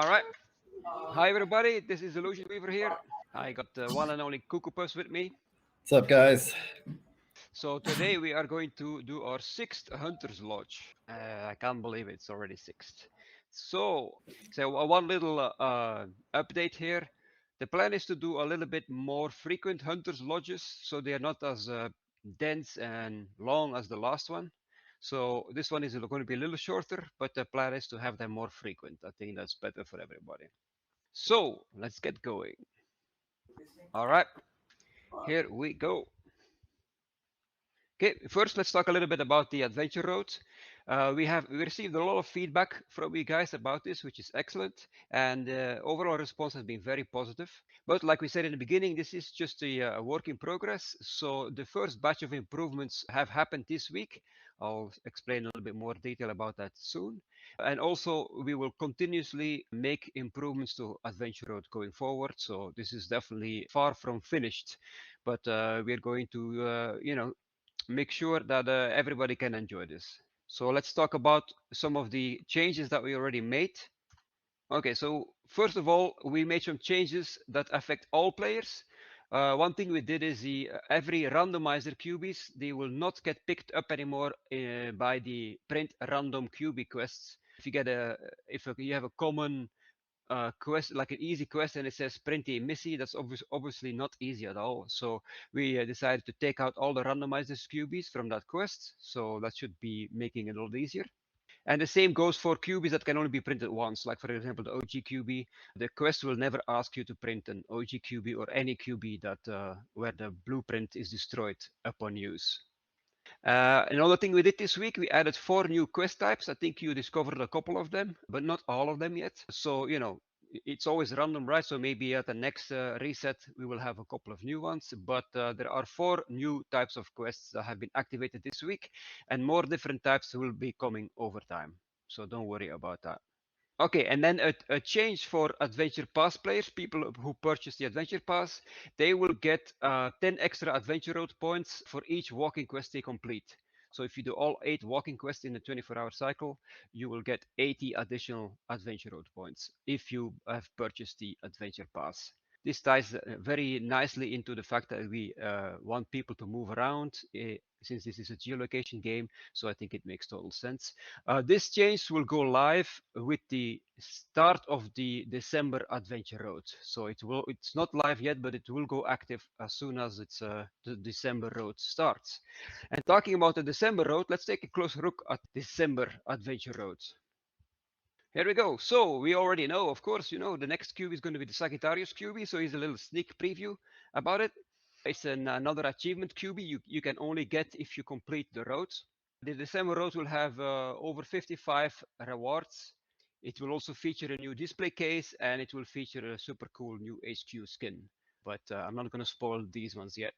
All right. Hi, everybody. This is Illusion Weaver here. I got the one and only Cuckoo Puss with me. What's up, guys? So today we are going to do our sixth Hunter's Lodge. I can't believe it's already sixth. So one little update here. The plan is to do a little bit more frequent Hunter's Lodges, so they are not as dense and long as the last one. So this one is going to be a little shorter, but the plan is to have them more frequent. I think that's better for everybody. So let's get going. All right, here we go. Okay, first let's talk a little bit about the adventure road. We received a lot of feedback from you guys about this, which is excellent, and overall response has been very positive. But like we said in the beginning, this is just a work in progress. So the first batch of improvements have happened this week. I'll explain a little bit more detail about that soon. And also we will continuously make improvements to Adventure Road going forward. So this is definitely far from finished, but we're going to, make sure that everybody can enjoy this. So let's talk about some of the changes that we already made. Okay, so first of all, we made some changes that affect all players. One thing we did is every randomizer cubies, they will not get picked up anymore by the print random cubie quests. If you have a common quest, like an easy quest, and it says Printy Missy, that's obviously not easy at all. So we decided to take out all the randomizers cubies from that quest. So that should be making it a little easier. And the same goes for cubies that can only be printed once. Like for example, the OG QB, the quest will never ask you to print an OG QB or any QB that where the blueprint is destroyed upon use. Another thing we did this week, we added 4 new quest types. I think you discovered a couple of them, but not all of them yet. So, it's always random, right? So maybe at the next reset, we will have a couple of new ones. But there are 4 new types of quests that have been activated this week, and more different types will be coming over time. So don't worry about that. Okay, and then a change for Adventure Pass players, people who purchase the Adventure Pass, they will get 10 extra Adventure Road points for each walking quest they complete. So if you do all 8 walking quests in a 24-hour cycle, you will get 80 additional Adventure Road points if you have purchased the Adventure Pass. This ties very nicely into the fact that we want people to move around since this is a geolocation game, so I think it makes total sense. This change will go live with the start of the December Adventure Road. So it's not live yet, but it will go active as soon as the December Road starts. And talking about the December Road, let's take a close look at December Adventure Road. Here we go. So we already know, of course, the next cube is going to be the Sagittarius QB. So here's a little sneak preview about it. It's another achievement QB you can only get if you complete the roads. The December road will have over 55 rewards. It will also feature a new display case, and it will feature a super cool new HQ skin. But I'm not going to spoil these ones yet.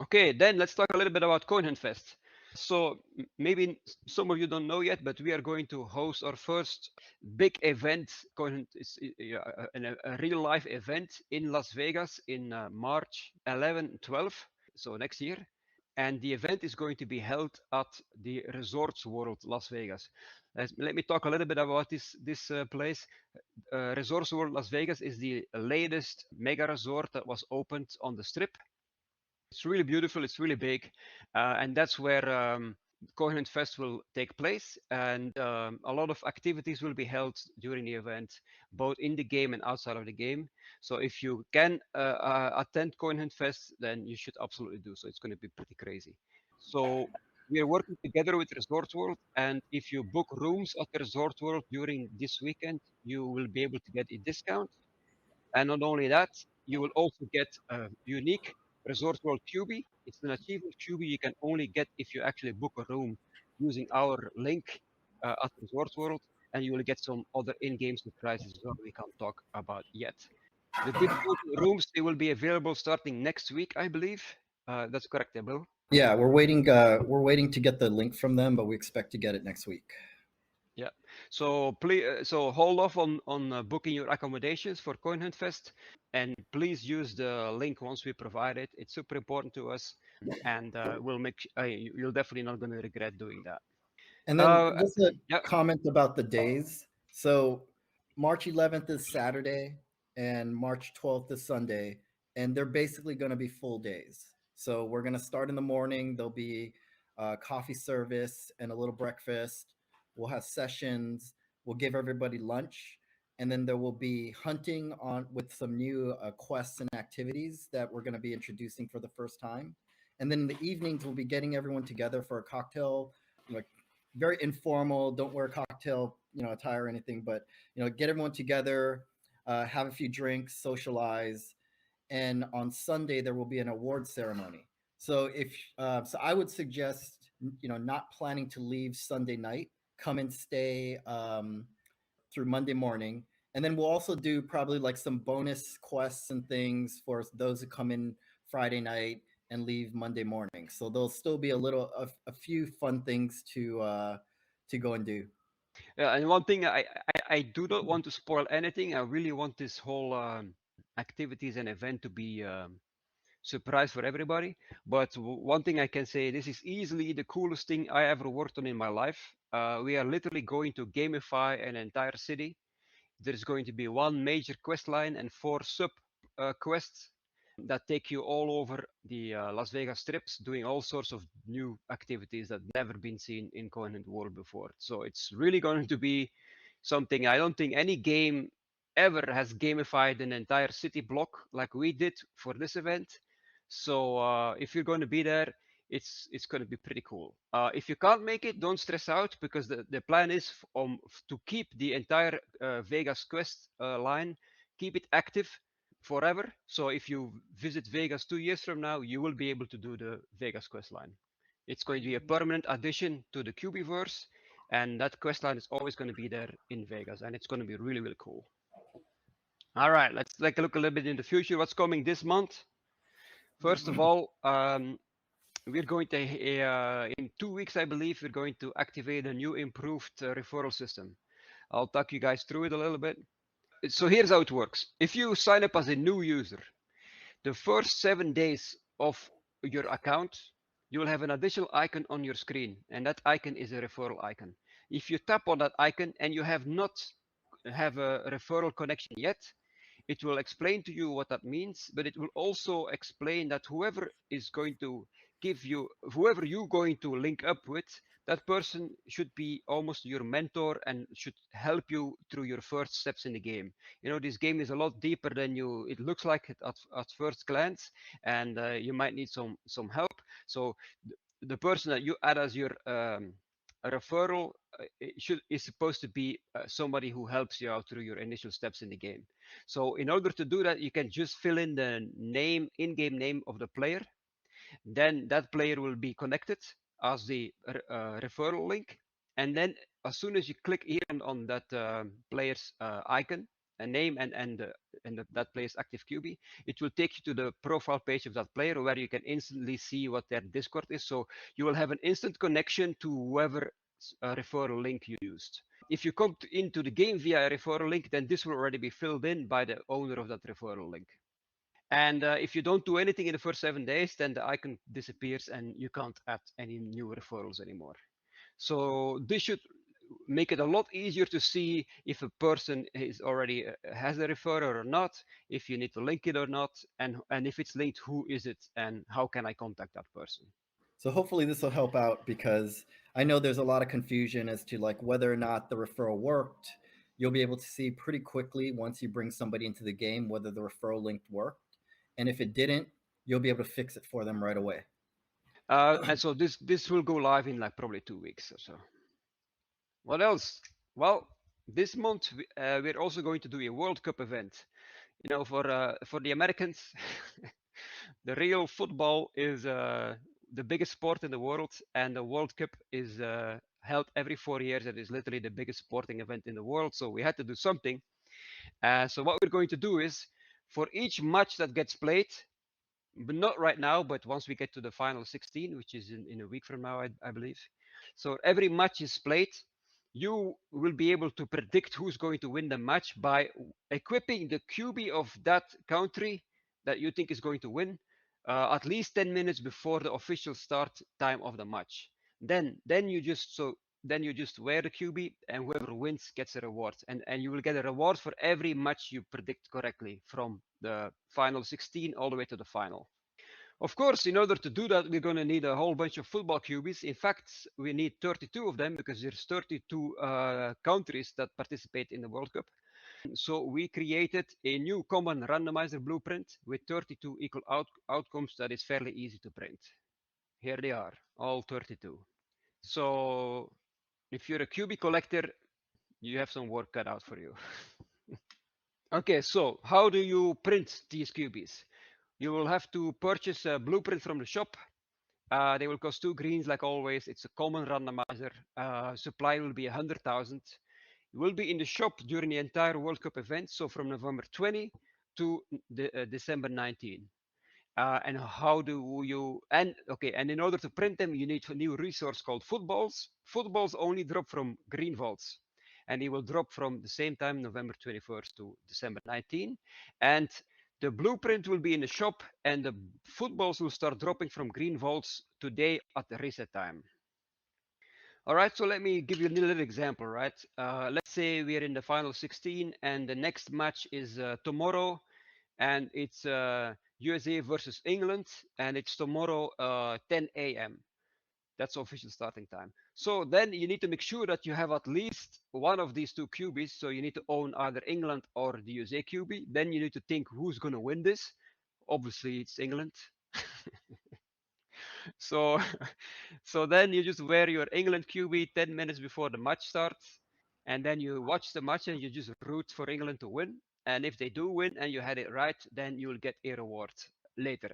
Okay, then let's talk a little bit about Coin Hunt Fest. So maybe some of you don't know yet, but we are going to host our first big event. Coin Hunt is a real life event in Las Vegas in March 11, 12, so next year. And the event is going to be held at the Resorts World Las Vegas. Let me talk a little bit about this place. Resorts World Las Vegas is the latest mega resort that was opened on the Strip. It's really beautiful. It's really big, and that's where Coin Hunt Fest will take place. And a lot of activities will be held during the event, both in the game and outside of the game. So if you can attend Coin Hunt Fest, then you should absolutely do so. It's going to be pretty crazy. So we are working together with Resort World, and if you book rooms at the Resort World during this weekend, you will be able to get a discount. And not only that, you will also get a unique Resort World QB. It's an achievement QB you can only get if you actually book a room using our link at Resort World, and you will get some other in-game surprises as well we can't talk about yet. The different rooms, they will be available starting next week, I believe. That's correct, Bill? Yeah, we're waiting. We're waiting to get the link from them, but we expect to get it next week. Yeah. So please, so hold off on booking your accommodations for Coin Hunt Fest, and please use the link once we provide it. It's super important to us, and we'll make. You're definitely not going to regret doing that. And then just a Yeah. comment about the days. So March 11th is Saturday and March 12th is Sunday, and they're basically going to be full days. So we're going to start in the morning. There'll be coffee service and a little breakfast. We'll have sessions. We'll give everybody lunch, and then there will be hunting on with some new quests and activities that we're going to be introducing for the first time. And then in the evenings, we'll be getting everyone together for a cocktail, like very informal. Don't wear cocktail, attire or anything, but get everyone together, have a few drinks, socialize, and on Sunday there will be an award ceremony. So I would suggest not planning to leave Sunday night. Come and stay through Monday morning, and then we'll also do probably like some bonus quests and things for those who come in Friday night and leave Monday morning. So there'll still be a few fun things to go and do. And one thing I do not want to spoil anything. I really want this whole activities and event to be surprise for everybody. But one thing I can say, this is easily the coolest thing I ever worked on in my life. We are literally going to gamify an entire city. There's going to be one major quest line and four sub quests that take you all over the Las Vegas strips, doing all sorts of new activities that never been seen in Covenant World before. So it's really going to be something I don't think any game ever has gamified an entire city block like we did for this event. So if you're going to be there, it's going to be pretty cool. If you can't make it, don't stress out, because the plan is to keep the entire Vegas quest line, keep it active forever. So if you visit Vegas 2 years from now, you will be able to do the Vegas quest line. It's going to be a permanent addition to the Cubieverse, and that quest line is always going to be there in Vegas, and it's going to be really, really cool. All right, let's take a look a little bit in the future. What's coming this month? First of all, we're going to, in 2 weeks, I believe, we're going to activate a new improved referral system. I'll talk you guys through it a little bit. So here's how it works. If you sign up as a new user, the first 7 days of your account, you will have an additional icon on your screen, and that icon is a referral icon. If you tap on that icon and you have not have a referral connection yet, it will explain to you what that means, but it will also explain that whoever is going to give you, whoever you're going to link up with, that person should be almost your mentor and should help you through your first steps in the game. This game is a lot deeper than it looks like it at first glance, and you might need some help. So the person that you add as your referral is supposed to be somebody who helps you out through your initial steps in the game. So in order to do that, you can just fill in the in-game name of the player. Then that player will be connected as the referral link. And then as soon as you click here on that player's icon, a name and that player's active QB, it will take you to the profile page of that player, where you can instantly see what their Discord is. So you will have an instant connection to whoever referral link you used. If you come into the game via a referral link, then this will already be filled in by the owner of that referral link. And if you don't do anything in the first 7 days, then the icon disappears and you can't add any new referrals anymore. So this should make it a lot easier to see if a person is already has a referrer or not, if you need to link it or not, and if it's linked, who is it and how can I contact that person. So hopefully this will help out, because I know there's a lot of confusion as to like whether or not the referral worked. You'll be able to see pretty quickly once you bring somebody into the game whether the referral link worked. And if it didn't, you'll be able to fix it for them right away. And so this will go live in like probably 2 weeks or so. What else? Well, this month we're also going to do a World Cup event. For the Americans, the real football is the biggest sport in the world, and the World Cup is held every 4 years. It is literally the biggest sporting event in the world. So we had to do something. So what we're going to do is, for each match that gets played, but not right now, but once we get to the final 16, which is in a week from now, I believe. So every match is played. You will be able to predict who's going to win the match by equipping the QB of that country that you think is going to win at least 10 minutes before the official start time of the match. Then you just, so then you just wear the QB, and whoever wins gets a reward. And you will get a reward for every match you predict correctly from the final 16 all the way to the final. Of course, in order to do that, we're going to need a whole bunch of football QBs. In fact, we need 32 of them because there's 32 countries that participate in the World Cup. So we created a new common randomizer blueprint with 32 equal outcomes that is fairly easy to print. Here they are, all 32. So if you're a QB collector, you have some work cut out for you. Okay, so how do you print these QBs? You will have to purchase a blueprint from the shop. They will cost 2 greens like always. It's a common randomizer. Supply will be 100,000. It will be in the shop during the entire World Cup event, so from November 20 to December 19. And how do you, and okay, and in order to print them, you need a new resource called footballs. Footballs only drop from green vaults, and they will drop from the same time, November 21st to December 19. And the blueprint will be in the shop, and the footballs will start dropping from green vaults today at the reset time. All right, so let me give you a little example, right? Let's say we're in the final 16 and the next match is tomorrow, and it's USA versus England, and it's tomorrow 10 a.m. That's official starting time. So then you need to make sure that you have at least one of these two QBs. So you need to own either England or the USA QB. Then you need to think who's going to win this. Obviously, it's England. So, so then you just wear your England QB 10 minutes before the match starts, and then you watch the match and you just root for England to win. And if they do win and you had it right, then you will get a reward later.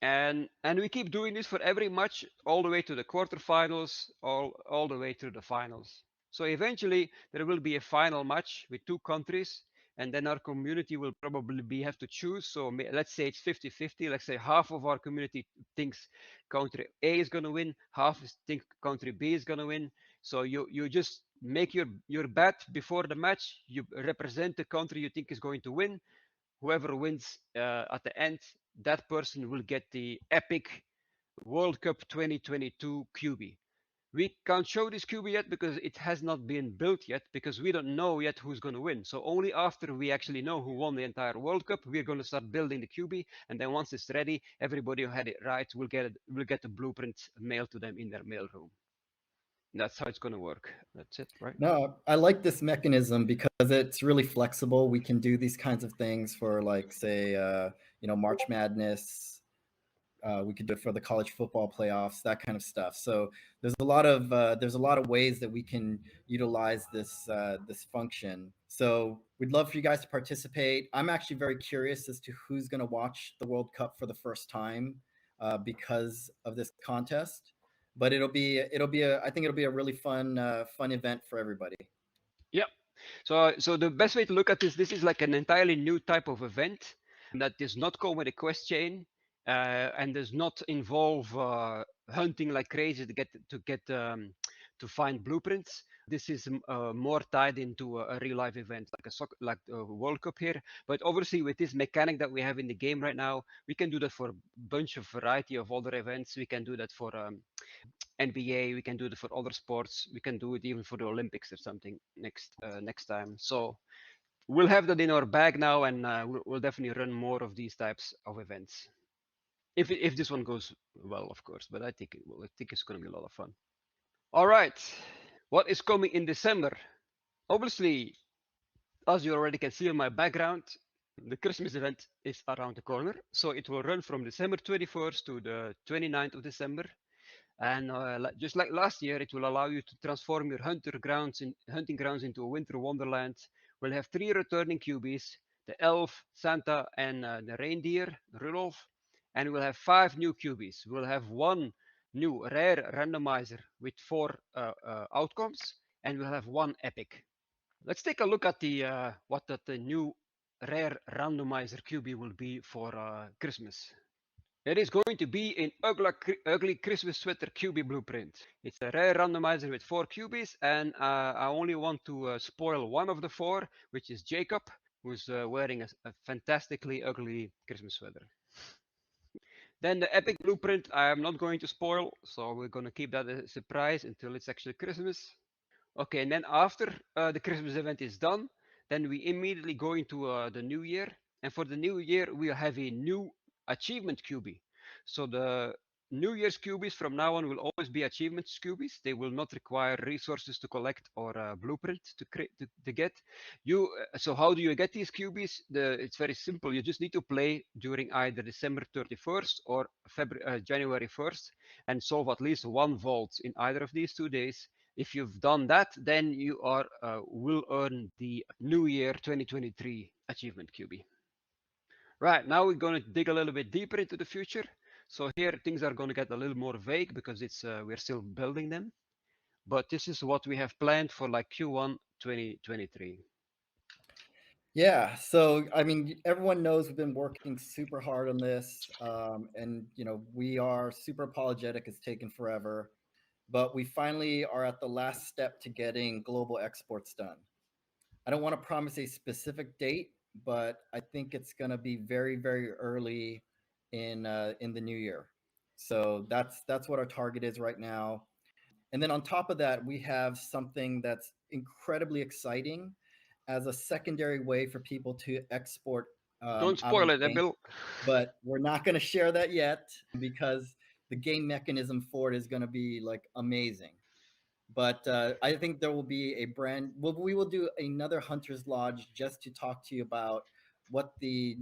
And we keep doing this for every match all the way to the quarterfinals, all the way to the finals. So eventually there will be a final match with two countries, and then our community will probably have to choose. So let's say it's 50-50. Let's say half of our community thinks country A is going to win, half think country B is going to win. So you just make your bet before the match. You represent the country you think is going to win. Whoever wins at the end, that person will get the epic World Cup 2022 QB. We can't show this QB yet because it has not been built yet, because we don't know yet who's going to win. So only after we actually know who won the entire World Cup, we're going to start building the QB. And then once it's ready, everybody who had it right will get the blueprint mailed to them in their mailroom. That's how it's going to work. That's it, right? No, I like this mechanism because it's really flexible. We can do these kinds of things for, like, say, March Madness. We could do it for the college football playoffs, that kind of stuff. So there's a lot of ways that we can utilize this function. So we'd love for you guys to participate. I'm actually very curious as to who's going to watch the World Cup for the first time because of this contest. But I think it'll be a really fun event for everybody. Yep. So the best way to look at this is like an entirely new type of event that does not come with a quest chain and does not involve hunting like crazy to find blueprints. This is more tied into a real life event like a World Cup here. But obviously, with this mechanic that we have in the game right now, we can do that for a bunch of variety of other events. We can do that for NBA. We can do it for other sports. We can do it even for the Olympics or something next time. So we'll have that in our bag now, and we'll definitely run more of these types of events. If this one goes well, of course, but I think it will. I think it's going to be a lot of fun. All right, what is coming in December? Obviously, as you already can see on my background, the Christmas event is around the corner. So it will run from December 21st to the 29th of December. And just like last year, it will allow you to transform your hunting grounds into a winter wonderland. We'll have 3 returning QBs, the elf, Santa, and the reindeer, Rudolph. And we'll have 5 new QBs. We'll have 1 new rare randomizer with 4 outcomes, and we'll have 1 epic. Let's take a look at what the new rare randomizer QB will be for Christmas. It is going to be an ugly Christmas sweater QB blueprint. It's a rare randomizer with 4 QBs, and I only want to spoil one of the 4, which is Jacob, who's wearing a fantastically ugly Christmas sweater. Then the epic blueprint, I'm not going to spoil, so we're going to keep that a surprise until it's actually Christmas. Okay, and then after the Christmas event is done, then we immediately go into the new year. And for the new year, we'll have a new achievement QB. So the New Year's cubies from now on will always be achievement cubies. They will not require resources to collect or blueprint to get. So how do you get these cubies? It's very simple. You just need to play during either December 31st or January 1st and solve at least one vault in either of these 2 days. If you've done that, then you are will earn the New Year 2023 achievement QB. Right, now we're going to dig a little bit deeper into the future. So here things are going to get a little more vague because it's we're still building them. But this is what we have planned for like Q1 2023. Yeah, so I mean, everyone knows we've been working super hard on this, and we are super apologetic. It's taken forever, but we finally are at the last step to getting global exports done. I don't want to promise a specific date, but I think it's going to be very, very early in the new year. So that's what our target is right now. And then on top of that, we have something that's incredibly exciting as a secondary way for people to export Don't out of spoil the it, game. Bill. But we're not going to share that yet because the game mechanism for it is going to be like amazing. But I think there will be a brand. Well, we will do another Hunter's Lodge just to talk to you about what the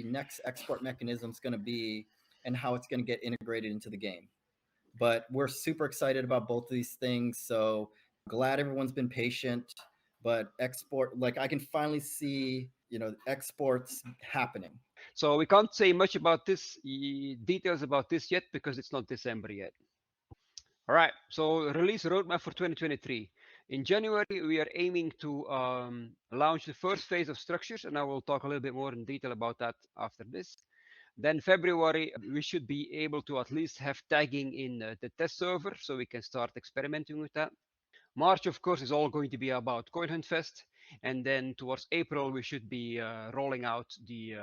next export mechanism is going to be and how it's going to get integrated into the game. But we're super excited about both of these things. So glad everyone's been patient. But export, like I can finally see, exports happening. So we can't say much about this, details about this yet because it's not December yet. All right, so release roadmap for 2023. In January, we are aiming to launch the first phase of structures, and I will talk a little bit more in detail about that after this. Then February, we should be able to at least have tagging in the test server, so we can start experimenting with that. March, of course, is all going to be about Coin Hunt Fest, and then towards April, we should be rolling out the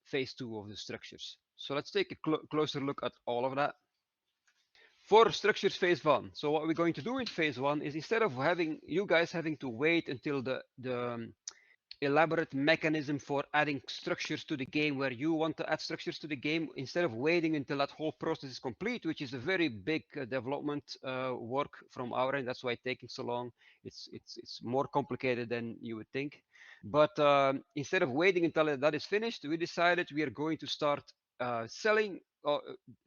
phase 2 of the structures. So let's take a closer look at all of that. For structures phase 1, so what we're going to do in phase 1 is instead of having you guys having to wait until the elaborate mechanism for adding structures to the game where you want to add structures to the game, instead of waiting until that whole process is complete, which is a very big development work from our end. That's why it's taking so long. It's more complicated than you would think. But instead of waiting until that is finished, we decided we are going to start selling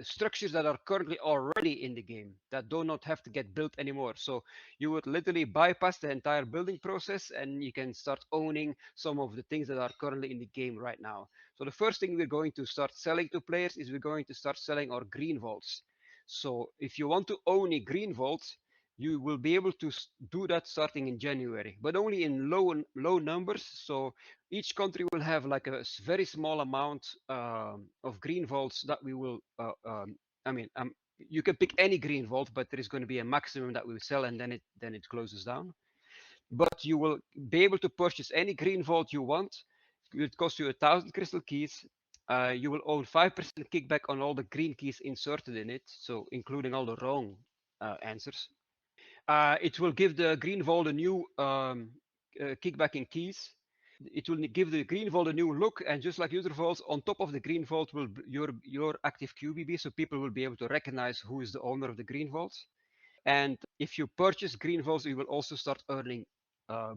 structures that are currently already in the game that do not have to get built anymore. So you would literally bypass the entire building process and you can start owning some of the things that are currently in the game right now. So the first thing we're going to start selling to players is we're going to start selling our green vaults. So if you want to own a green vault, you will be able to do that starting in January, but only in low numbers. So each country will have like a very small amount of green vaults that we will. I mean, you can pick any green vault, but there is going to be a maximum that we will sell, and then it closes down. But you will be able to purchase any green vault you want. It costs you 1,000 crystal keys. You will own 5% kickback on all the green keys inserted in it, so including all the wrong answers. It will give the green vault a new kickback in keys. It will give the green vault a new look, and just like user vaults, on top of the green vault will your active QBB, so people will be able to recognize who is the owner of the green vault. And if you purchase green vaults, you will also start earning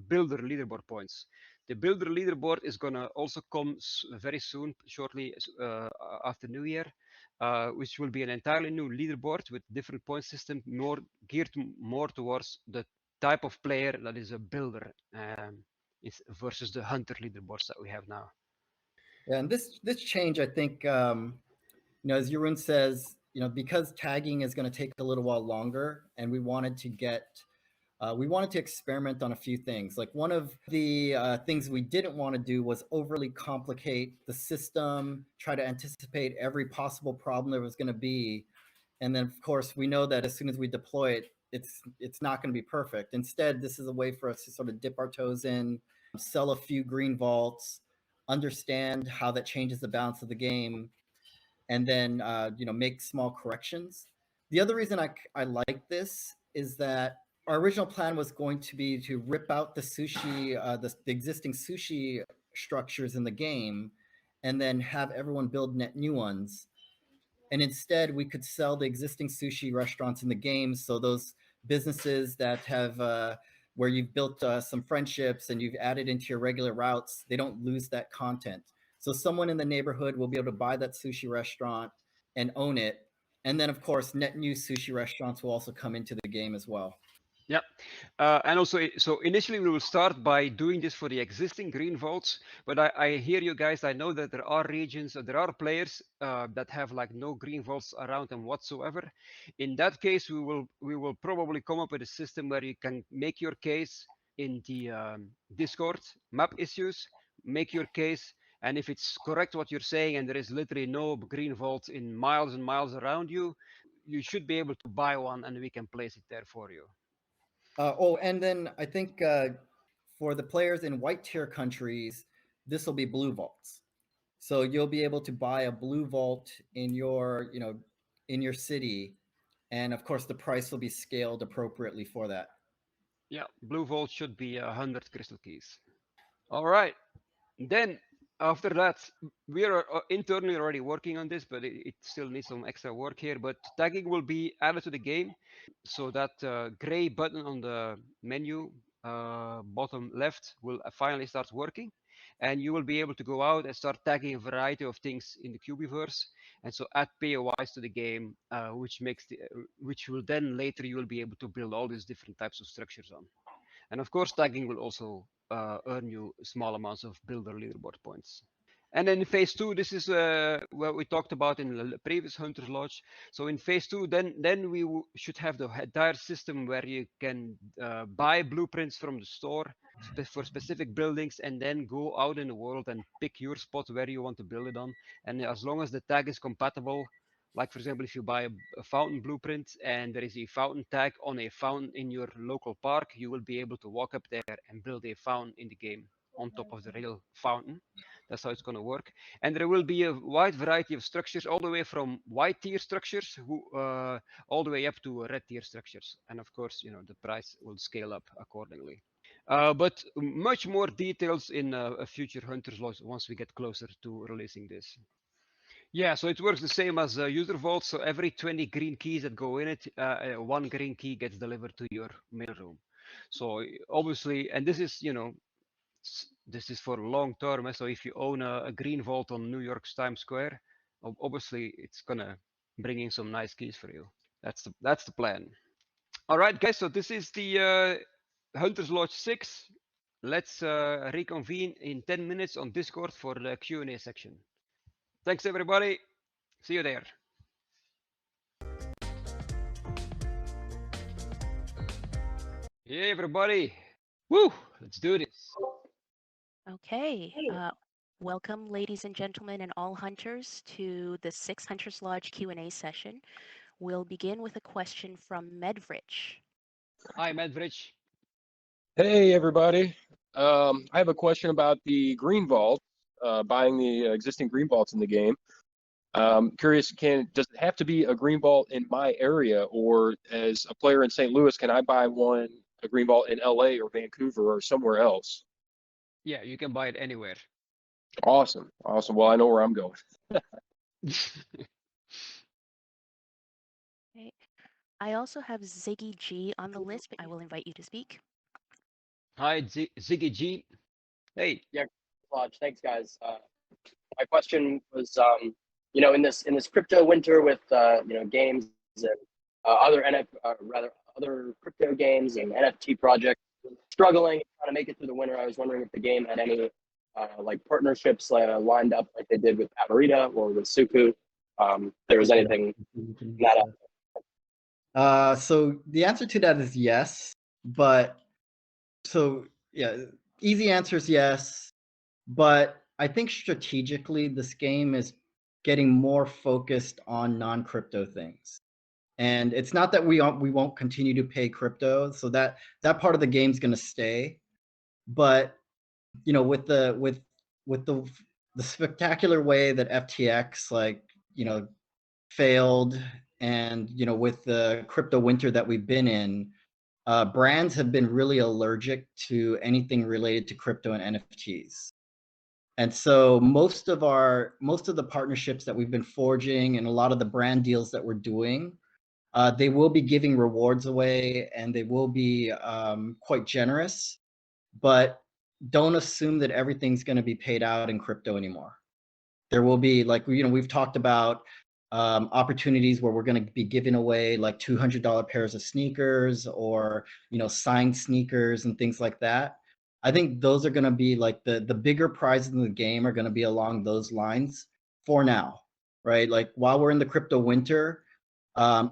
builder leaderboard points. The builder leaderboard is gonna also come very soon, shortly after New Year, which will be an entirely new leaderboard with different point system, more geared more towards the type of player that is a builder, versus the hunter leaderboards that we have now. Yeah, and this change, I think, as Jeroen says, because tagging is going to take a little while longer, and we wanted to experiment on a few things. Like one of the things we didn't want to do was overly complicate the system, try to anticipate every possible problem there was going to be, and then of course we know that as soon as we deploy it, it's not going to be perfect. Instead, this is a way for us to sort of dip our toes in, sell a few green vaults, understand how that changes the balance of the game, and then make small corrections. The other reason I like this is that our original plan was going to be to rip out the sushi, the existing sushi structures in the game, and then have everyone build net new ones. And instead, we could sell the existing sushi restaurants in the game, so those businesses that have where you've built some friendships and you've added into your regular routes, they don't lose that content. So someone in the neighborhood will be able to buy that sushi restaurant and own it. And then, of course, net new sushi restaurants will also come into the game as well. Yeah, and also, so initially we will start by doing this for the existing green vaults. But I hear you guys. I know that there are regions, there are players that have like no green vaults around them whatsoever. In that case, we will probably come up with a system where you can make your case in the Discord map issues, make your case, and if it's correct what you're saying, and there is literally no green vault in miles and miles around you, you should be able to buy one, and we can place it there for you. And then I think for the players in white tier countries, this will be blue vaults. So you'll be able to buy a blue vault in your, in your city, and of course the price will be scaled appropriately for that. Yeah, blue vault should be 100 crystal keys. All right. Then after that, we are internally already working on this, but it still needs some extra work here. But tagging will be added to the game, so that gray button on the menu bottom left will finally start working, and you will be able to go out and start tagging a variety of things in the Cubiverse, and so add POIs to the game, which will then later you will be able to build all these different types of structures on. And of course, tagging will also earn you small amounts of builder leaderboard points. And then in phase two, this is what we talked about in the previous Hunter's Lodge. So in phase two, then we should have the entire system where you can buy blueprints from the store for specific buildings, and then go out in the world and pick your spot where you want to build it on. And as long as the tag is compatible, like for example, if you buy a fountain blueprint and there is a fountain tag on a fountain in your local park, you will be able to walk up there and build a fountain in the game on top of the real fountain. That's how it's going to work. And there will be a wide variety of structures, all the way from white tier structures all the way up to red tier structures. And of course, the price will scale up accordingly. But much more details in a future Hunter's Lodge once we get closer to releasing this. Yeah, so it works the same as user vault. So every 20 green keys that go in it, one green key gets delivered to your mail room. So obviously, and this is, this is for long term. So if you own a green vault on New York's Times Square, obviously it's gonna bring in some nice keys for you. That's the plan. All right, guys. So this is the Hunter's Lodge 6. Let's reconvene in 10 minutes on Discord for the Q&A section. Thanks, everybody. See you there. Hey, everybody. Woo! Let's do this. Okay. Welcome, ladies and gentlemen, and all hunters, to the 6 Hunters Lodge Q&A session. We'll begin with a question from Medvrich. Hi, Medvrich. Hey, everybody. I have a question about the green vault, buying the existing green vaults in the game. Curious, does it have to be a green vault in my area, or as a player in St. Louis, can I buy a green vault in LA or Vancouver or somewhere else? Yeah, you can buy it anywhere. Awesome. Well, I know where I'm going. Okay. I also have Ziggy G on the list, but I will invite you to speak. Hi, Ziggy G. Hey. Yeah, Lodge. Thanks, guys. My question was, in this crypto winter with games and other crypto games and NFT projects struggling, trying to make it through the winter. I was wondering if the game had any partnerships lined up like they did with Amarita or with Suku. If there was anything that. So the answer to that is yes, but easy answer is yes, but I think strategically this game is getting more focused on non-crypto things. And it's not that we won't continue to pay crypto, so that part of the game's going to stay. But with the spectacular way that FTX failed, and with the crypto winter that we've been in, brands have been really allergic to anything related to crypto and NFTs. And so most of the partnerships that we've been forging and a lot of the brand deals that we're doing, they will be giving rewards away, and they will be quite generous, but don't assume that everything's going to be paid out in crypto anymore. There will be, like, we've talked about opportunities where we're going to be giving away like $200 pairs of sneakers, or signed sneakers and things like that. I think those are going to be like the bigger prizes in the game are going to be along those lines for now, right? Like, while we're in the crypto winter,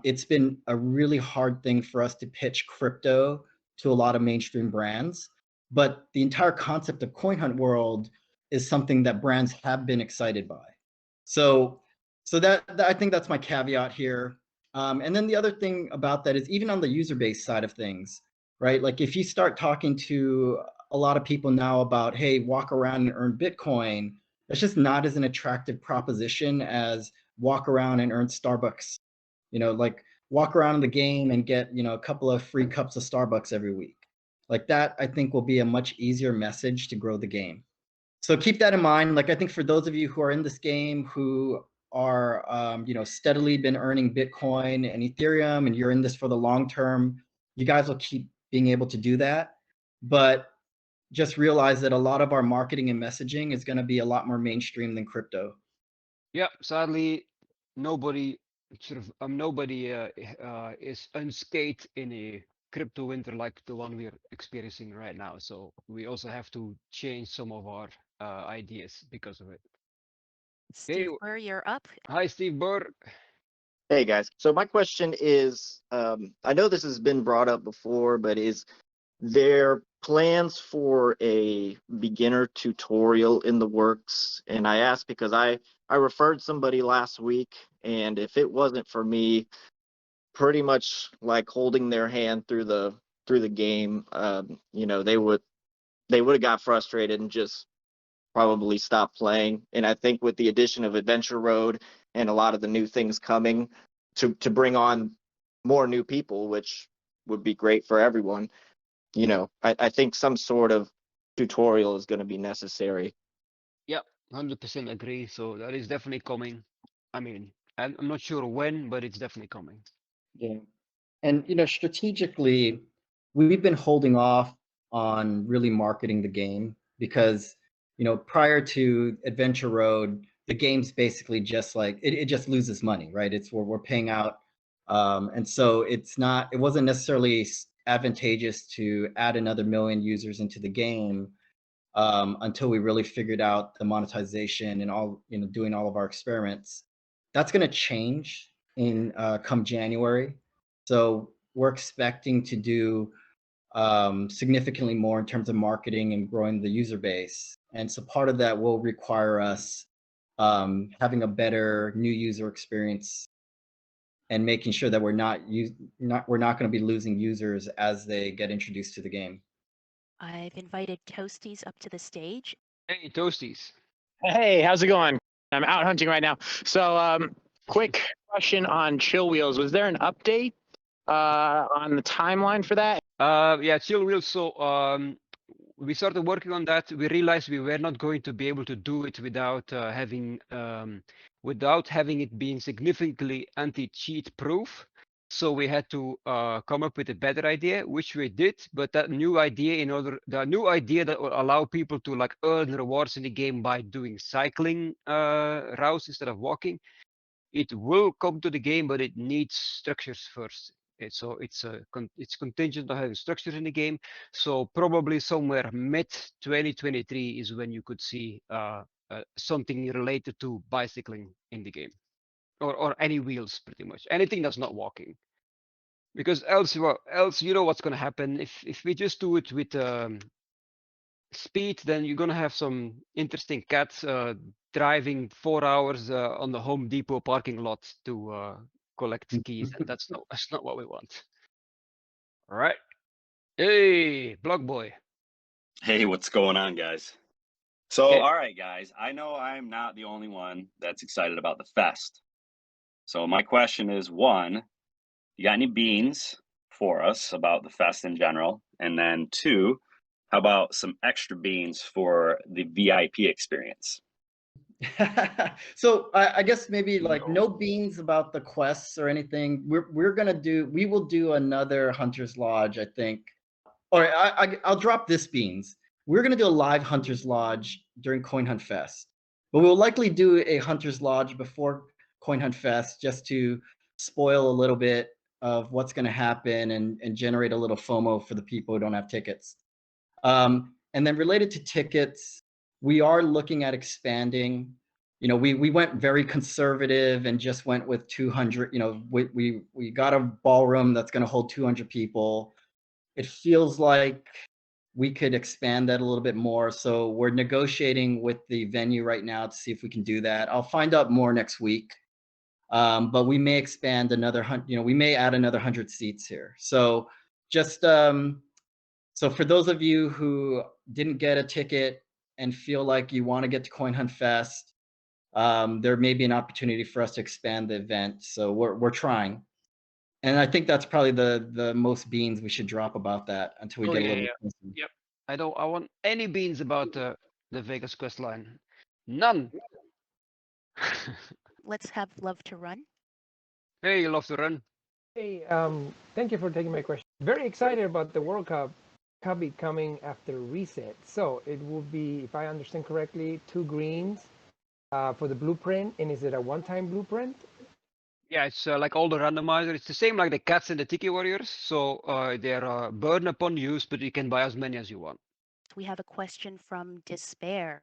it's been a really hard thing for us to pitch crypto to a lot of mainstream brands, but the entire concept of Coin Hunt World is something that brands have been excited by. So that I think that's my caveat here. And then the other thing about that is, even on the user base side of things, right? Like, if you start talking to a lot of people now about, hey, walk around and earn Bitcoin, that's just not as an attractive proposition as walk around and earn Starbucks. Like, walk around in the game and get, a couple of free cups of Starbucks every week. Like, that, I think, will be a much easier message to grow the game. So keep that in mind. Like, I think for those of you who are in this game, who are, steadily been earning Bitcoin and Ethereum, and you're in this for the long term, you guys will keep being able to do that. But just realize that a lot of our marketing and messaging is going to be a lot more mainstream than crypto. Yeah, sadly, nobody is unscathed in a crypto winter like the one we're experiencing right now. So we also have to change some of our ideas because of it. Hey, Steve Burr, you're up. hi, Steve Burr. Hey guys. So my question is, I know this has been brought up before, but is there plans for a beginner tutorial in the works? And I ask because I referred somebody last week, and if it wasn't for me pretty much like holding their hand through the game, they would have got frustrated and just probably stop playing. And I think with the addition of Adventure Road and a lot of the new things coming to bring on more new people, which would be great for everyone, I think some sort of tutorial is going to be necessary. Yep, 100% agree. So that is definitely coming. I mean, I'm not sure when, but it's definitely coming. Yeah. And, strategically, we've been holding off on really marketing the game because, prior to Adventure Road, the game's basically just like, it just loses money, right? It's where we're paying out. And so it wasn't necessarily advantageous to add another million users into the game until we really figured out the monetization and all, doing all of our experiments. That's going to change in come January. So we're expecting to do significantly more in terms of marketing and growing the user base. And so part of that will require us having a better new user experience and making sure that we're not going to be losing users as they get introduced to the game. I've invited Toasties up to the stage. Hey, Toasties. Hey, how's it going? I'm out hunting right now. So, quick question on Chill Wheels. Was there an update on the timeline for that? Yeah, Chill Wheels. So we started working on that. We realized we were not going to be able to do it without having it being significantly anti-cheat proof. So we had to come up with a better idea, which we did. But that new idea, that will allow people to like earn rewards in the game by doing cycling routes instead of walking, it will come to the game, but it needs structures first. It's contingent on having structures in the game. So probably somewhere mid 2023 is when you could see something related to bicycling in the game, or any wheels, pretty much anything that's not walking. Because else you know what's gonna happen if we just do it with speed, then you're gonna have some interesting cats driving 4 hours on the Home Depot parking lot to collect keys, and that's not what we want. All right. Hey, Block Boy. Hey, what's going on, guys? So, Okay. all right, guys, I know I'm not the only one that's excited about the fest. So my question is, one, you got any beans for us about the fest in general? And then two, how about some extra beans for the VIP experience? So I guess maybe like no beans about the quests or anything. We will do another Hunter's Lodge, I think. Or I'll drop this beans. We're gonna do a live Hunter's Lodge during Coin Hunt Fest, but we'll likely do a Hunter's Lodge before Coin Hunt Fest just to spoil a little bit of what's gonna happen and generate a little FOMO for the people who don't have tickets. And then related to tickets, we are looking at expanding. You know, we went very conservative and just went with 200. You know, we got a ballroom that's going to hold 200 people. It feels like we could expand that a little bit more. So we're negotiating with the venue right now to see if we can do that. I'll find out more next week. But we may expand another 100. You know, we may add another 100 seats here. So just so for those of you who didn't get a ticket and feel like you want to get to Coin Hunt Fest, there may be an opportunity for us to expand the event. So we're trying. And I think that's probably the most beans we should drop about that until we Oh, get a yeah, little yeah. bit. Yep. I want any beans about the Vegas quest line. None. Let's have Love to Run. Hey, you love to run. Hey, thank you for taking my question. Very excited about the World Cup Cubby coming after reset. So it will be, if I understand correctly, 2 greens for the blueprint. And is it a one-time blueprint? Yeah, it's like all the randomizer. It's the same like the cats and the Tiki Warriors. So they're burden upon use, but you can buy as many as you want. We have a question from Despair.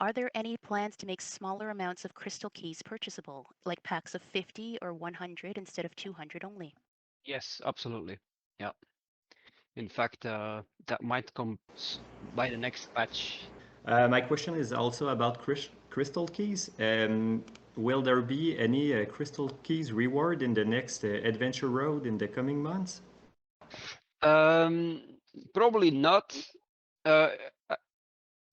Are there any plans to make smaller amounts of crystal keys purchasable, like packs of 50 or 100 instead of 200 only? Yes, absolutely. Yeah. In fact, that might come by the next patch. My question is also about crystal keys. Will there be any crystal keys reward in the next adventure road in the coming months? Probably not. Uh, uh,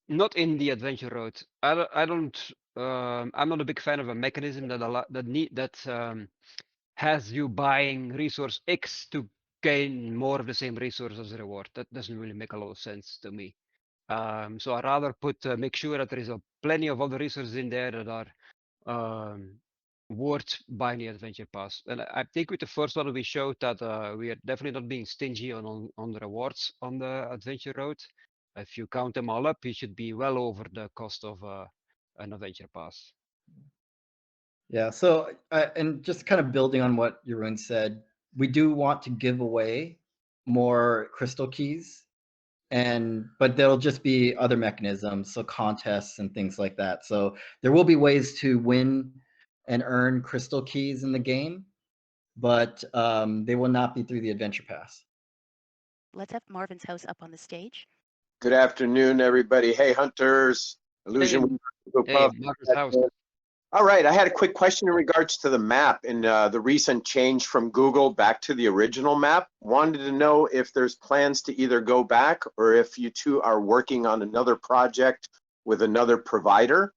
Not in the adventure road. I don't. I'm not a big fan of a mechanism that has you buying resource X to gain more of the same resource as a reward. That doesn't really make a lot of sense to me. So I rather make sure that there is plenty of other resources in there that are worth buying the adventure pass. And I think with the first one we showed that we are definitely not being stingy on the rewards on the adventure road. If you count them all up, you should be well over the cost of an adventure pass. Yeah. So and just kind of building on what Jeroen said, we do want to give away more crystal keys, but there'll just be other mechanisms, so contests and things like that. So there will be ways to win and earn crystal keys in the game, but they will not be through the adventure pass. Let's have Marvin's house up on the stage. Good afternoon, everybody. Hey, Hunters. Illusion. Hey, Marcus House. All right, I had a quick question in regards to the map and the recent change from Google back to the original map. Wanted to know if there's plans to either go back or if you two are working on another project with another provider.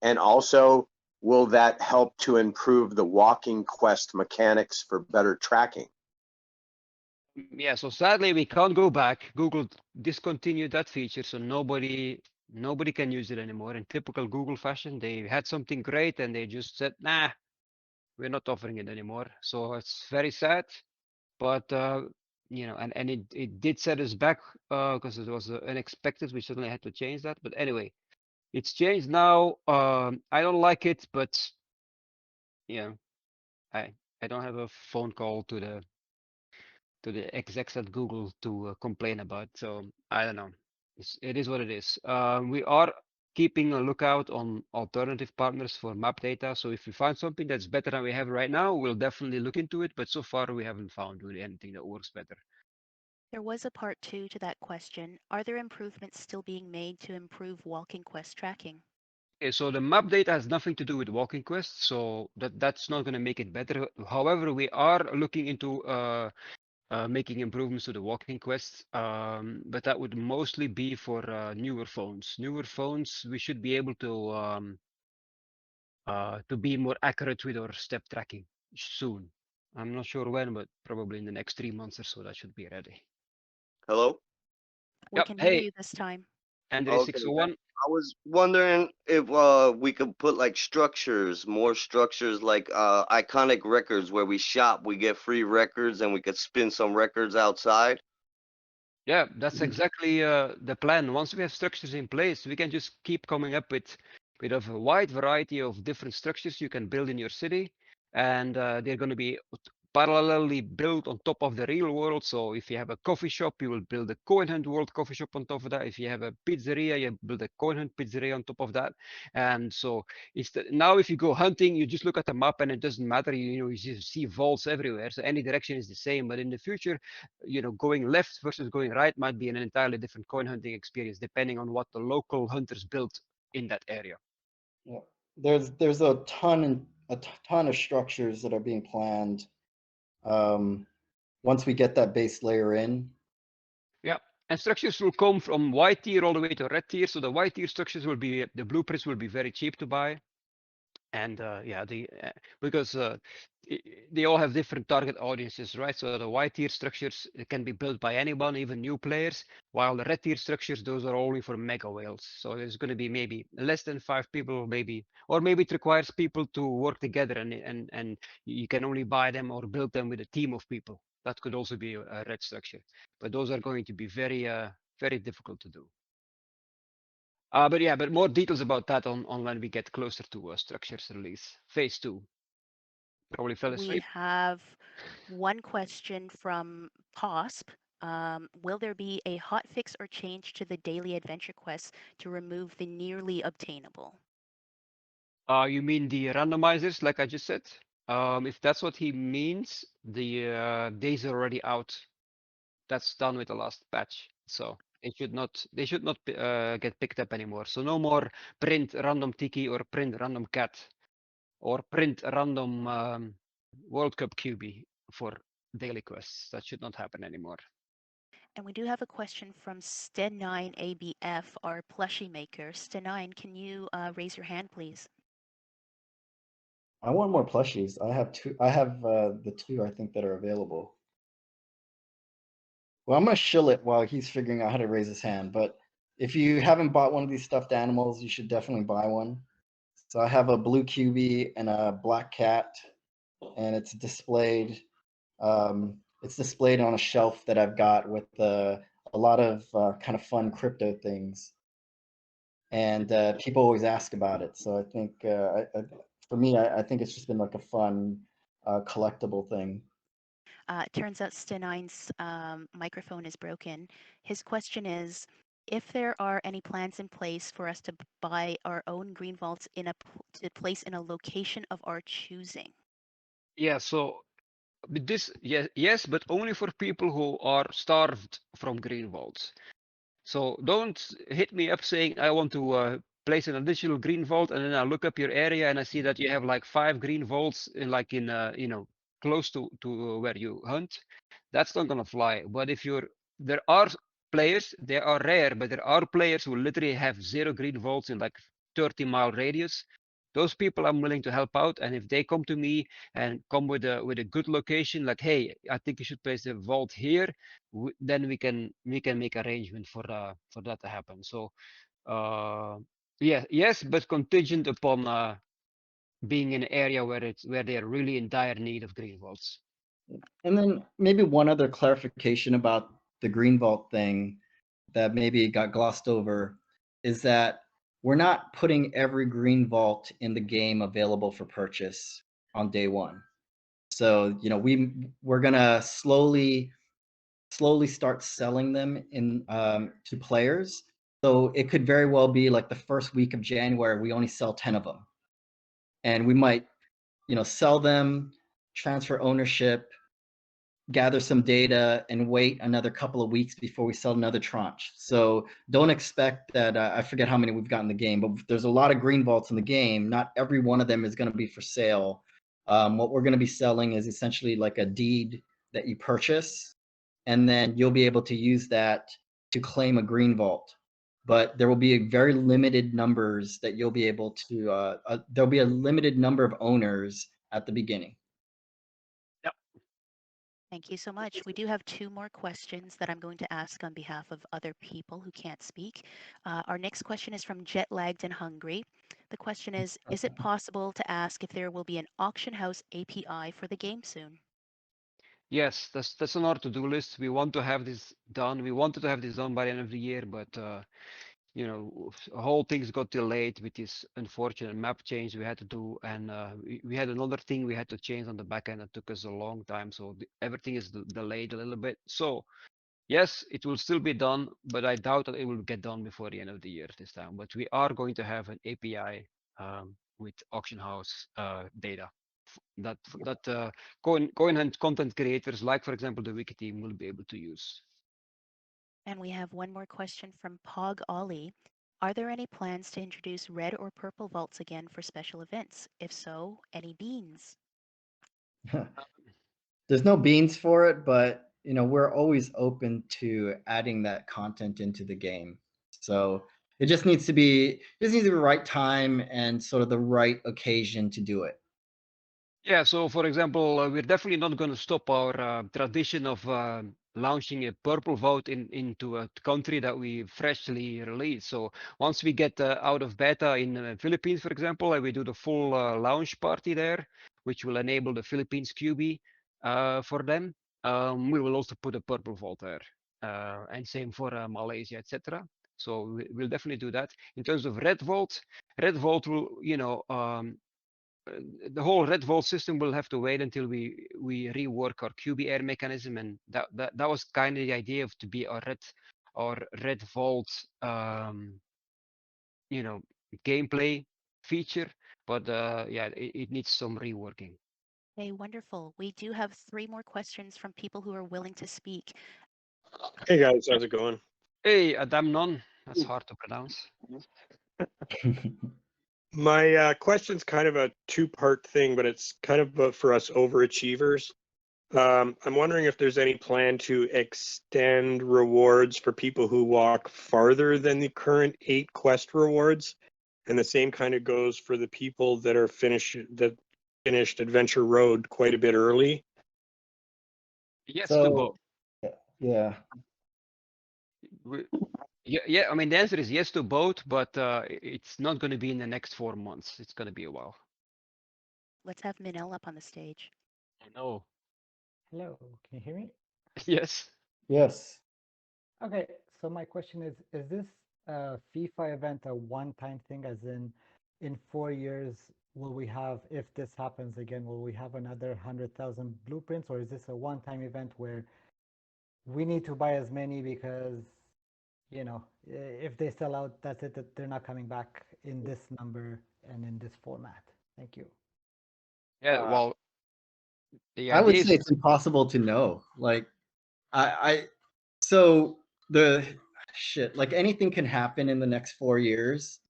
And also, will that help to improve the walking quest mechanics for better tracking? Yeah, so sadly we can't go back. Google discontinued that feature, so nobody can use it anymore. In typical Google fashion, they had something great and they just said, nah, we're not offering it anymore. So it's very sad, but you know, and it did set us back because it was unexpected. We suddenly had to change that. But anyway, it's changed now. I don't like it, but yeah, I don't have a phone call to the execs at Google to complain about. So I don't know. It is what it is. We are keeping a lookout on alternative partners for map data. So if we find something that's better than we have right now, we'll definitely look into it. But so far, we haven't found really anything that works better. There was a part 2 to that question. Are there improvements still being made to improve walking quest tracking? Okay, so the map data has nothing to do with walking quests, so that's not going to make it better. However, we are looking into making improvements to the walking quests, but that would mostly be for newer phones. Newer phones, we should be able to to be more accurate with our step tracking soon. I'm not sure when, but probably in the next 3 months or so that should be ready. Hello? We Yep. can hear Hey, you this time. Andre Okay. 601. I was wondering if we could put like structures, more structures like iconic records where we shop, we get free records and we could spin some records outside. Yeah, that's exactly the plan. Once we have structures in place, we can just keep coming up with a wide variety of different structures you can build in your city, and they're going to be parallelly built on top of the real world. So if you have a coffee shop, you will build a coin hunt world coffee shop on top of that. If you have a pizzeria, you build a coin hunt pizzeria on top of that. And so now if you go hunting, you just look at the map and it doesn't matter. You just see vaults everywhere. So any direction is the same. But in the future, going left versus going right might be an entirely different coin hunting experience depending on what the local hunters built in that area. Yeah. There's a ton of structures that are being planned. Once we get that base layer in. Yeah, and structures will come from white tier all the way to red tier. So the white tier structures will be the blueprints will be very cheap to buy, and because they all have different target audiences, right? So the white tier structures can be built by anyone, even new players, while the red tier structures, those are only for mega whales. So there's going to be maybe less than 5 people, maybe, or maybe it requires people to work together, and you can only buy them or build them with a team of people. That could also be a red structure, but those are going to be very difficult to do. But more details about that on when we get closer to structures release phase 2. Probably fell We asleep. have one question from POSP. Will there be a hot fix or change to the daily adventure quests to remove the nearly obtainable? You mean the randomizers, like I just said? If that's what he means, the days are already out. That's done with the last patch, so they should not get picked up anymore. So no more print random tiki or print random cat or print random World Cup QB for daily quests. That should not happen anymore. And we do have a question from Sten9ABF, our plushie maker. Sten9, can you raise your hand, please? I want more plushies. I have two. I have the two I think that are available. Well, I'm gonna shill it while he's figuring out how to raise his hand. But if you haven't bought one of these stuffed animals, you should definitely buy one. So I have a blue Cubie and a black cat, and it's displayed. It's displayed on a shelf that I've got with a lot of kind of fun crypto things, and people always ask about it. So I think for me, I think it's just been like a fun collectible thing. It turns out Sten9's microphone is broken. His question is, if there are any plans in place for us to buy our own green vaults to place in a location of our choosing. Yeah, so with this, yes, but only for people who are starved from green vaults. So don't hit me up saying I want to place an additional green vault, and then I look up your area and I see that you have like 5 green vaults in close to where you hunt. That's not gonna fly. But if there are players, they are rare, but there are players who literally have 0 green vaults in like 30-mile radius. Those people I'm willing to help out, and if they come to me and come with a good location, like, hey, I think you should place a vault here, then we can make arrangement for that to happen. So yes, but contingent upon being in an area where they are really in dire need of green vaults. And then maybe one other clarification about the green vault thing that maybe got glossed over is that we're not putting every green vault in the game available for purchase on day one. So we're gonna slowly start selling them in to players. So it could very well be like the first week of January we only sell 10 of them, and we might sell them, transfer ownership, gather some data, and wait another couple of weeks before we sell another tranche. So don't expect that. I forget how many we've got in the game, but there's a lot of green vaults in the game. Not every one of them is going to be for sale. What we're going to be selling is essentially like a deed that you purchase, and then you'll be able to use that to claim a green vault. but there will be a very limited numbers that you'll be able to. There'll be a limited number of owners at the beginning. Thank you so much. We do have two more questions that I'm going to ask on behalf of other people who can't speak. Our next question is from Jet Lagged and Hungry. The question is it possible to ask if there will be an auction house API for the game soon? Yes, that's on our to-do list. We want to have this done. We wanted to have this done by the end of the year, but you know, whole things got delayed with this unfortunate map change we had to do, and we had another thing we had to change on the back end that took us a long time. So everything is delayed a little bit. So yes, it will still be done, but I doubt that it will get done before the end of the year this time. But we are going to have an API with auction house data that coin hunt content creators, like for example the Wiki team, will be able to use. And we have one more question from Pog Ollie. Are there any plans to introduce red or purple vaults again for special events? If so, any beans? There's no beans for it, but you know, we're always open to adding that content into the game. So it just needs to be the right time and sort of the right occasion to do it. Yeah, so for example, we're definitely not going to stop our tradition of launching a purple vote into a country that we freshly released. So once we get out of beta in the Philippines, for example, and we do the full launch party there, which will enable the Philippines Cubie for them, we will also put a purple vote there. And same for Malaysia, etc. So we'll definitely do that. In terms of red vote will, you know, the whole red vault system will have to wait until we rework our QB air mechanism, and that was kind of the idea of to be our red vault you know, gameplay feature, but yeah, it needs some reworking. Okay, wonderful. We do have three more questions from people who are willing to speak. Hey guys, how's it going? Hey, Adamnon, that's hard to pronounce. My question's kind of a two-part thing, but it's kind of for us overachievers. I'm wondering if there's any plan to extend rewards for people who walk farther than the current 8 quest rewards, and the same kind of goes for the people that finished Adventure Road quite a bit early. Yes to both. Yeah. Yeah, I mean, the answer is yes to both, but it's not going to be in the next 4 months. It's going to be a while. Let's have Minel up on the stage. I know. Hello, can you hear me? Yes. Yes. Okay, so my question is this FIFA event a one-time thing, as in 4 years, will we have, if this happens again, will we have another 100,000 blueprints, or is this a one-time event where we need to buy as many because, you know, if they sell out, that's it, that they're not coming back in this number and in this format? Thank you. Yeah, well, I would say it's impossible to know. Like, so the shit, like anything can happen in the next 4 years.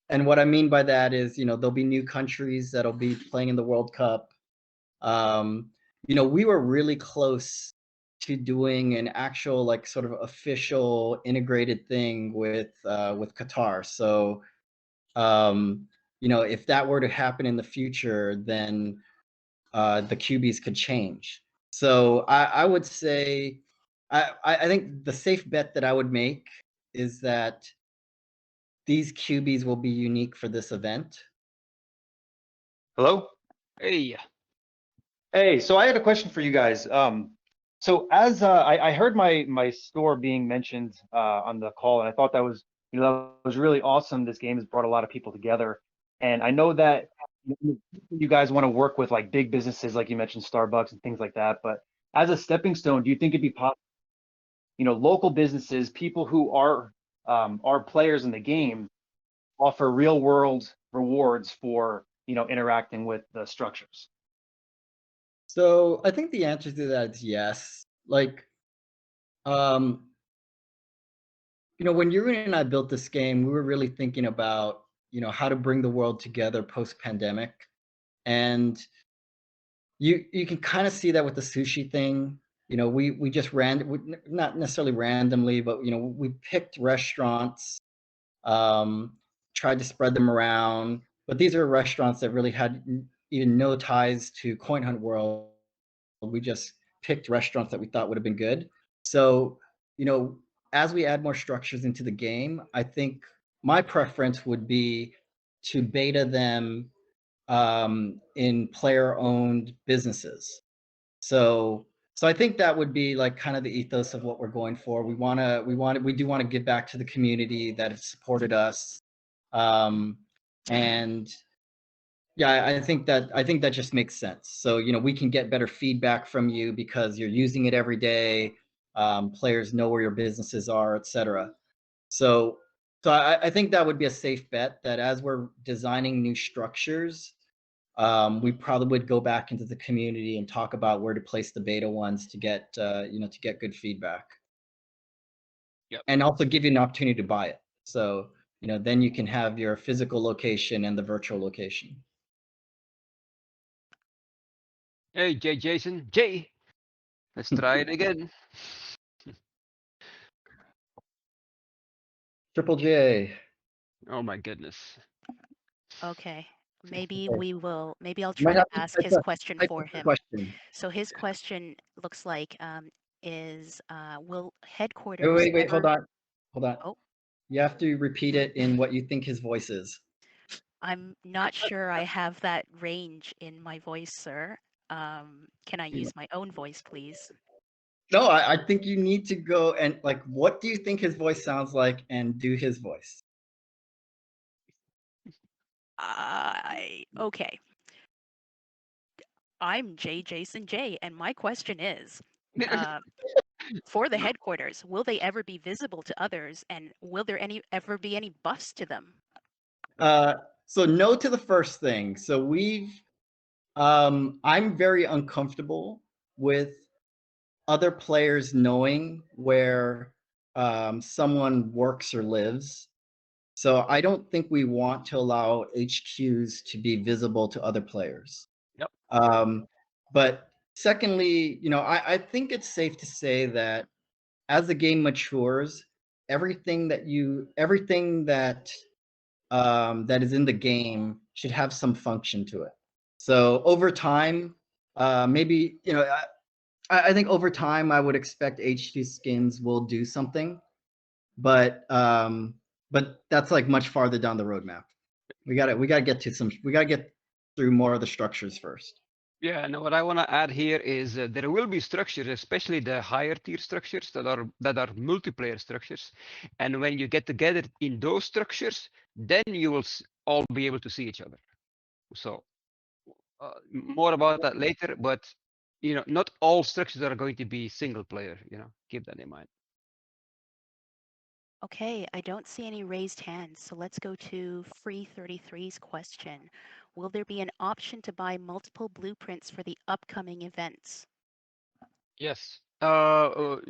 And what I mean by that is, you know, there'll be new countries that'll be playing in the World Cup. You know, we were really close to doing an actual, like, sort of official integrated thing with Qatar. So, you know, if that were to happen in the future, then the QBs could change. So I would say, I think the safe bet that I would make is that these QBs will be unique for this event. Hello? Hey. Hey, so I had a question for you guys. So as I heard my store being mentioned on the call, and I thought that was, you know, that was really awesome. This game has brought a lot of people together. And I know that you guys want to work with like big businesses, like you mentioned, Starbucks and things like that. But as a stepping stone, do you think it'd be possible, you know, local businesses, people who are players in the game, offer real world rewards for, you know, interacting with the structures? So I think the answer to that is yes. Like, you know, when Jeroen and I built this game, we were really thinking about, you know, how to bring the world together post-pandemic. And you can kind of see that with the sushi thing. we just not necessarily randomly, but we picked restaurants, tried to spread them around. But these are restaurants that really had even no ties to Coin Hunt World. We just picked restaurants that we thought would have been good. So, as we add more structures into the game, I think my preference would be to beta them in player-owned businesses. So I think that would be like kind of the ethos of what we're going for. We do want to give back to the community that has supported us, and yeah, I think that just makes sense. So we can get better feedback from you because you're using it every day. Players know where your businesses are, etc. So I think that would be a safe bet that as we're designing new structures, we probably would go back into the community and talk about where to place the beta ones to get to get good feedback. Yep. And also give you an opportunity to buy it. So then you can have your physical location and the virtual location. Hey, Jason. Jay. Let's try it again. Triple J. Oh my goodness. Okay. Maybe Okay. I'll You might try to have to ask type his question type for the him. question. So his question looks like is will Wait, headquarters hold ever? on. Oh, You have to repeat it in what you think his voice is. I'm not sure I have that range in my voice, sir. Can I use my own voice, please? No, I think you need to go and what do you think his voice sounds like and do his voice. Okay. I'm Jason J, and my question is, for the headquarters, will they ever be visible to others, and will there ever be any buffs to them? So no to the first thing. So I'm very uncomfortable with other players knowing where someone works or lives. So I don't think we want to allow HQs to be visible to other players. Yep. But secondly, I think it's safe to say that as the game matures, everything that that is in the game should have some function to it. So over time, maybe I think over time I would expect HQ skins will do something, but that's like much farther down the roadmap. We gotta get through more of the structures first. Yeah, and what I want to add here is there will be structures, especially the higher tier structures that are multiplayer structures, and when you get together in those structures, then you will all be able to see each other. So more about that later, but not all structures are going to be single player. Keep that in mind. Okay, I don't see any raised hands, so let's go to Free 33's question. Will there be an option to buy multiple blueprints for the upcoming events? Yes. World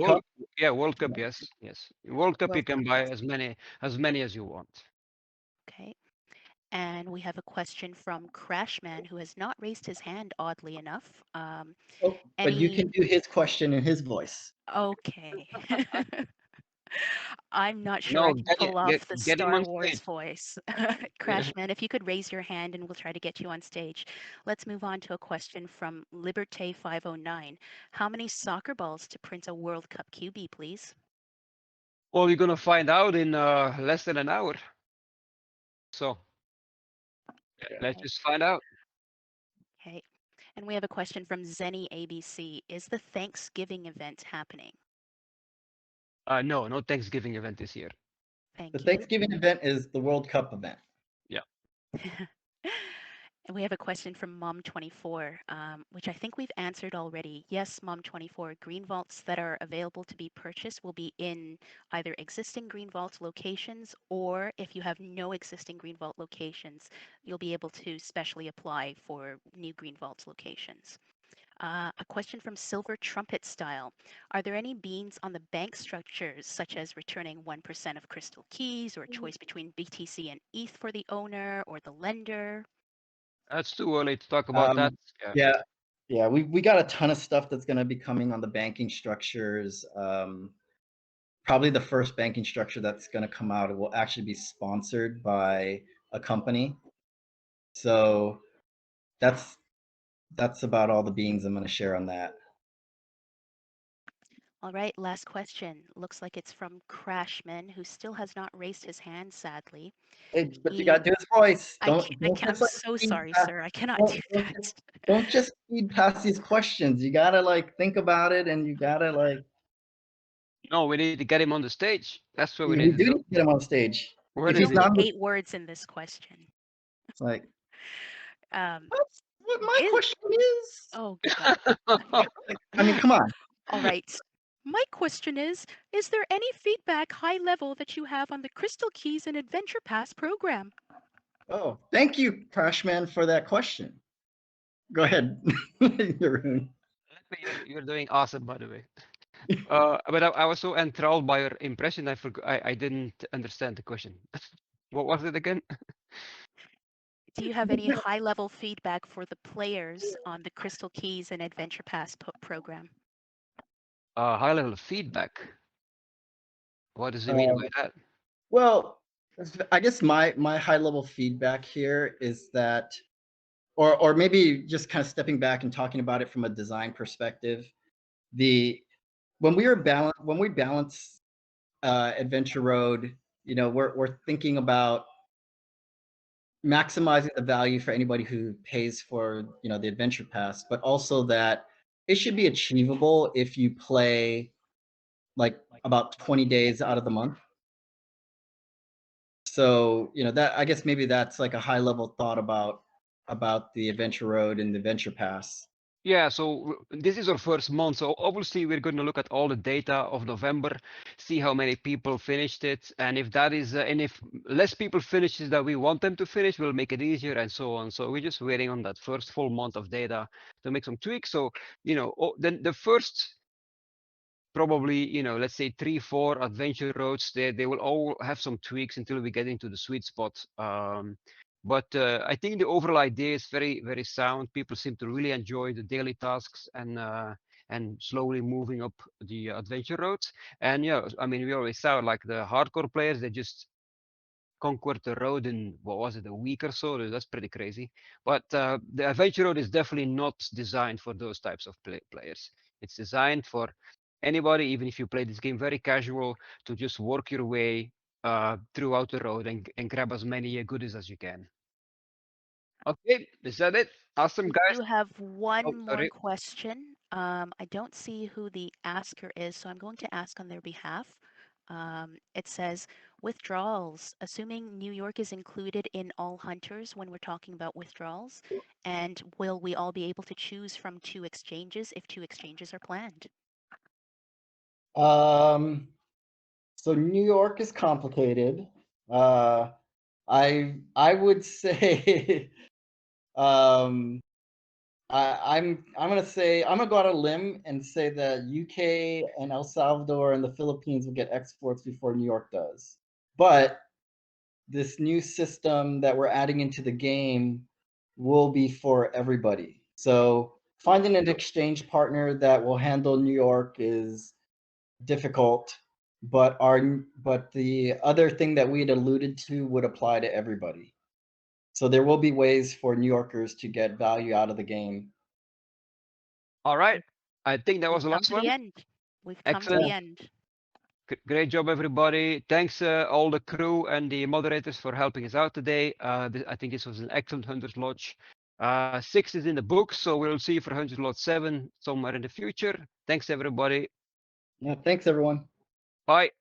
Cup? Yeah, World Cup. Yes. World Cup, you World can Cup, buy yes. as many as you want. Okay. And we have a question from Crashman, who has not raised his hand, oddly enough. But you can do his question in his voice. Okay. I'm not sure I No, can get pull off the get him Star on Wars stage. voice. Yeah. Crashman, if you could raise your hand and we'll try to get you on stage. Let's move on to a question from Liberté509. How many soccer balls to print a World Cup QB, please? Well, you're gonna find out in less than an hour. So let's just find out. Okay. And we have a question from Zenny ABC. Is the Thanksgiving event happening? No Thanksgiving event this year. Thank The you. Thanksgiving event is the World Cup event. Yeah. And we have a question from Mom24, which I think we've answered already. Yes, Mom24, green vaults that are available to be purchased will be in either existing green vault locations, or if you have no existing green vault locations, you'll be able to specially apply for new green vault locations. A question from Silver Trumpet Style. Are there any beans on the bank structures, such as returning 1% of crystal keys, or a choice between BTC and ETH for the owner or the lender? That's too early to talk about that. Yeah. Yeah, we got a ton of stuff that's going to be coming on the banking structures. Probably the first banking structure that's going to come out will actually be sponsored by a company. So that's about all the beans I'm going to share on that. All right, last question. Looks like it's from Crashman, who still has not raised his hand, sadly. Hey, but you got to do his voice. I'm just like so speed sorry, past- sir. I cannot don't- do don't that. just- Don't just speed past these questions. You got to like think about it, and you got to like. No, we need to get him on the stage. That's what we We need do to need do. to get him on stage. Where If is he's he? Only not, 8 words in this question. it's like Um, what my is question is. oh God. I mean, come on. All right. My question is there any feedback high level that you have on the Crystal Keys and Adventure Pass program? Oh, thank you, Crashman, for that question. Go ahead, Jeroen. You're doing awesome, by the way. But I was so enthralled by your impression, I didn't understand the question. What was it again? Do you have any high level feedback for the players on the Crystal Keys and Adventure Pass program? High level feedback. What does he mean by that? Well, I guess my high level feedback here is that, or maybe just kind of stepping back and talking about it from a design perspective. When we balance Adventure Road, we're thinking about maximizing the value for anybody who pays for the Adventure Pass, but also that it should be achievable if you play like about 20 days out of the month. So that, I guess maybe that's like a high level thought about the Adventure Road and the Adventure Pass. Yeah, so this is our first month, so obviously we're going to look at all the data of November, see how many people finished it, and if that is, and if less people finish that we want them to finish, we'll make it easier and so on. So we're just waiting on that first full month of data to make some tweaks. So then the first probably let's say 3-4 adventure roads, they will all have some tweaks until we get into the sweet spot. But I think the overall idea is very, very sound. People seem to really enjoy the daily tasks and slowly moving up the adventure roads. And I mean, we always saw like the hardcore players, they just conquered the road in, what was it, a week or so. That's pretty crazy. But the adventure road is definitely not designed for those types of players. It's designed for anybody, even if you play this game very casual, to just work your way throughout the road and grab as many goodies as you can. Okay, is that it? Awesome, guys. You have one Oh, more sorry. question. I don't see who the asker is, so I'm going to ask on their behalf. It says, withdrawals, assuming New York is included in all hunters when we're talking about withdrawals, and will we all be able to choose from 2 exchanges if 2 exchanges are planned? So New York is complicated. I would say I'm gonna go out on a limb and say that UK and El Salvador and the Philippines will get exports before New York does. But this new system that we're adding into the game will be for everybody. So finding an exchange partner that will handle New York is difficult, but the other thing that we had alluded to would apply to everybody. So there will be ways for New Yorkers to get value out of the game. All right. I think that was the Come last to the one. end. We've come to Excellent. the end. Great job, everybody. Thanks all the crew and the moderators for helping us out today. I think this was an excellent Hunters Lodge. 6 is in the book, so we'll see you for Hunters Lodge 7 somewhere in the future. Thanks, everybody. Yeah, thanks everyone. Bye.